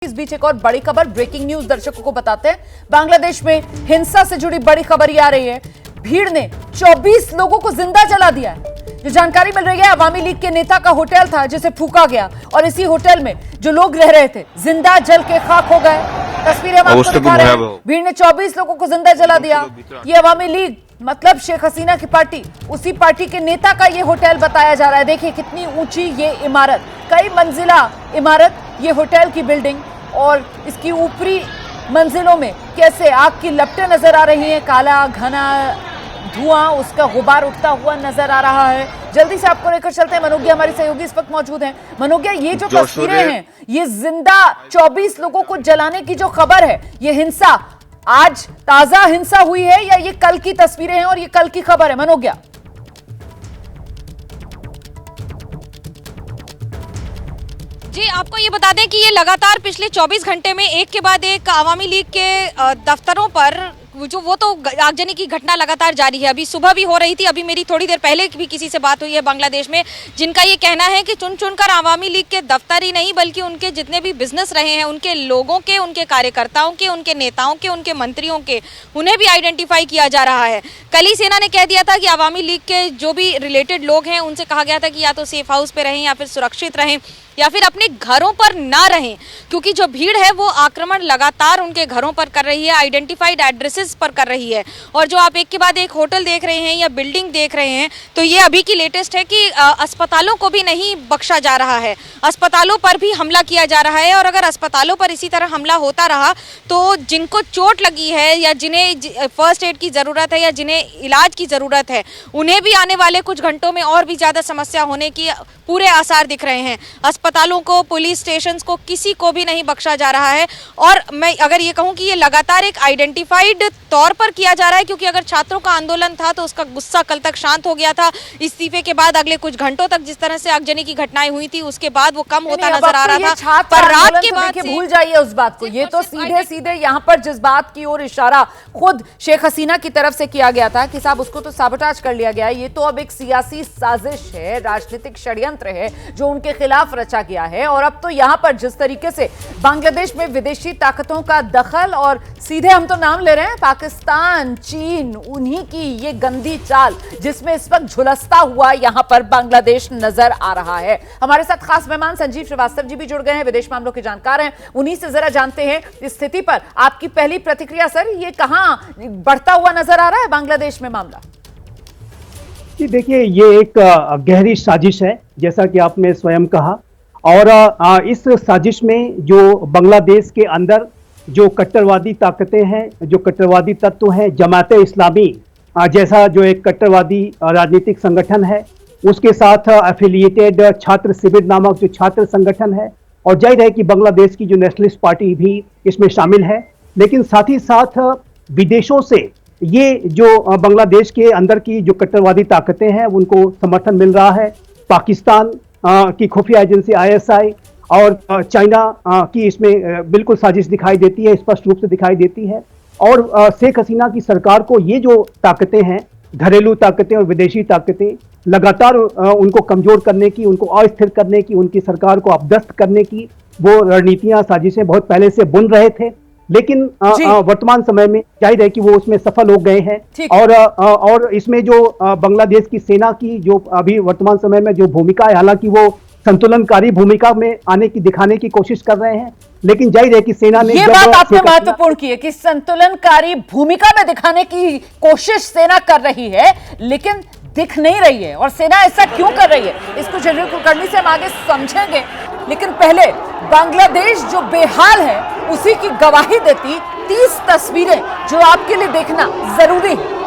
इस बीच एक और बड़ी खबर, ब्रेकिंग न्यूज दर्शकों को बताते हैं। बांग्लादेश में हिंसा से जुड़ी बड़ी खबर आ रही है। भीड़ ने 24 लोगों को जिंदा जला दिया है। जो जानकारी मिल रही है, अवामी लीग के नेता का होटल था जिसे फूका गया और इसी होटल में जो लोग रह रहे थे जिंदा जल के खाक हो गए। तस्वीरें हम आपको दिखा रहे हैं। भीड़ ने 24 लोगों को जिंदा जला दिया। ये अवामी लीग मतलब शेख हसीना की पार्टी, उसी पार्टी के नेता का ये होटल बताया जा रहा है। देखिए कितनी ऊंची ये इमारत, कई मंजिला इमारत, ये होटल की बिल्डिंग, और इसकी ऊपरी मंजिलों में कैसे आग की लपटें नजर आ रही हैं। काला घना धुआं, उसका गुबार उठता हुआ नजर आ रहा है। जल्दी से आपको लेकर चलते हैं। मनोज्ञा हमारी सहयोगी इस वक्त मौजूद हैं। मनोज्ञा, ये जो तस्वीरें हैं, ये जिंदा 24 लोगों को जलाने की जो खबर है, ये हिंसा आज ताजा हिंसा हुई है या ये कल की तस्वीरें हैं और ये कल की खबर है? मनोज्ञा, जी आपको ये बता दें कि ये लगातार पिछले 24 घंटे में एक के बाद एक अवामी लीग के दफ्तरों पर वो तो आगजनी की घटना लगातार जारी है। अभी सुबह भी हो रही थी, अभी मेरी थोड़ी देर पहले भी किसी से बात हुई है बांग्लादेश में, जिनका ये कहना है कि चुन चुनकर अवामी लीग के दफ्तर ही नहीं बल्कि उनके जितने भी बिजनेस रहे हैं, उनके लोगों के, उनके कार्यकर्ताओं के, उनके नेताओं के, उनके मंत्रियों के, उन्हें भी आइडेंटिफाई किया जा रहा है। कल ही सेना ने कह दिया था कि अवामी लीग के जो भी रिलेटेड लोग हैं उनसे कहा गया था कि या तो सेफ हाउस पे रहें या फिर सुरक्षित रहें या फिर अपने घरों पर ना रहें, क्योंकि जो भीड़ है वो आक्रमण लगातार उनके घरों पर कर रही है, आइडेंटिफाइड एड्रेसेस पर कर रही है। और जो आप एक के बाद एक होटल देख रहे हैं या बिल्डिंग देख रहे हैं, तो ये अभी की लेटेस्ट है कि अस्पतालों को भी नहीं बख्शा जा रहा है, अस्पतालों पर भी हमला किया जा रहा है। और अगर अस्पतालों पर इसी तरह हमला होता रहा तो जिनको चोट लगी है या जिन्हें फर्स्ट एड की ज़रूरत है या जिन्हें इलाज की ज़रूरत है, उन्हें भी आने वाले कुछ घंटों में और भी ज़्यादा समस्या होने की पूरे आसार दिख रहे हैं। अस्पतालों को, पुलिस स्टेशंस को, किसी को भी नहीं बख्शा जा रहा है। और मैं अगर ये कहूँ कि ये लगातार एक आइडेंटिफाइड तौर पर किया जा रहा है, क्योंकि अगर छात्रों का आंदोलन था तो उसका गुस्सा कल तक शांत हो गया था। इस्तीफे के बाद अगले कुछ घंटों तक जिस तरह से आगजनी की घटनाएं हुई थी उसके बाद वो कम होता नजर आ रहा था, पर रात के बाद भूल जाइए उस बात को। ये तो सीधे सीधे यहाँ पर जिस बात की ओर इशारा खुद शेख हसीना की तरफ से किया गया था कि साहब उसको तो साबोटाज कर लिया गया है, ये तो अब एक सियासी साजिश है, राजनीतिक षड्यंत्र है जो उनके खिलाफ रचा गया है। और अब तो यहां पर जिस तरीके से बांग्लादेश में विदेशी ताकतों का दखल, और सीधे हम तो नाम ले रहे हैं पाकिस्तान, चीन, उन्हीं की ये गंदी चाल जिसमें इस वक्त झुलसता हुआ यहां पर बांग्लादेश नजर आ रहा है। हमारे साथ खास मेहमान संजीव श्रीवास्तव जी भी जुड़ गए हैं, विदेश मामलों के जानकार हैं। उन्हीं से जरा जानते हैं इस स्थिति पर आपकी पहली प्रतिक्रिया। सर, ये कहां बढ़ता हुआ नजर आ रहा है बांग्लादेश में मामला? जी देखिए, ये एक गहरी साजिश है जैसा कि आपने स्वयं कहा, और इस साजिश में जो बांग्लादेश के अंदर जो कट्टरवादी ताकतें हैं, जो कट्टरवादी तत्व हैं, जमाते इस्लामी जैसा जो एक कट्टरवादी राजनीतिक संगठन है, उसके साथ एफिलिएटेड छात्र शिविर नामक जो छात्र संगठन है, और जाहिर है कि बांग्लादेश की जो नेशनलिस्ट पार्टी भी इसमें शामिल है। लेकिन साथ ही साथ विदेशों से ये जो बांग्लादेश के अंदर की जो कट्टरवादी ताकतें हैं उनको समर्थन मिल रहा है। पाकिस्तान की खुफिया एजेंसी ISI और चाइना की इसमें बिल्कुल साजिश दिखाई देती है, स्पष्ट रूप से दिखाई देती है। और शेख हसीना की सरकार को ये जो ताकतें हैं, घरेलू ताकतें और विदेशी ताकतें, लगातार उनको कमजोर करने की, उनको अस्थिर करने की, उनकी सरकार को अपदस्थ करने की वो रणनीतियां, साजिशें बहुत पहले से बुन रहे थे। लेकिन वर्तमान समय में जाहिर है कि वो उसमें सफल हो गए हैं। और इसमें जो बांग्लादेश की सेना की जो अभी वर्तमान समय में जो भूमिका है, हालांकि वो संतुलनकारी भूमिका में आने की, दिखाने की कोशिश कर रहे हैं, लेकिन जाहिर है कि सेना ने, ये बात आपने महत्वपूर्ण की है कि संतुलनकारी भूमिका में दिखाने की कोशिश सेना कर रही है, लेकिन दिख नहीं रही है। और सेना ऐसा क्यों कर रही है, इसको जनरल कुलकर्णी से हम आगे समझेंगे। लेकिन पहले बांग्लादेश जो बेहाल है उसी की गवाही देती 30 तस्वीरें जो आपके लिए देखना जरूरी है।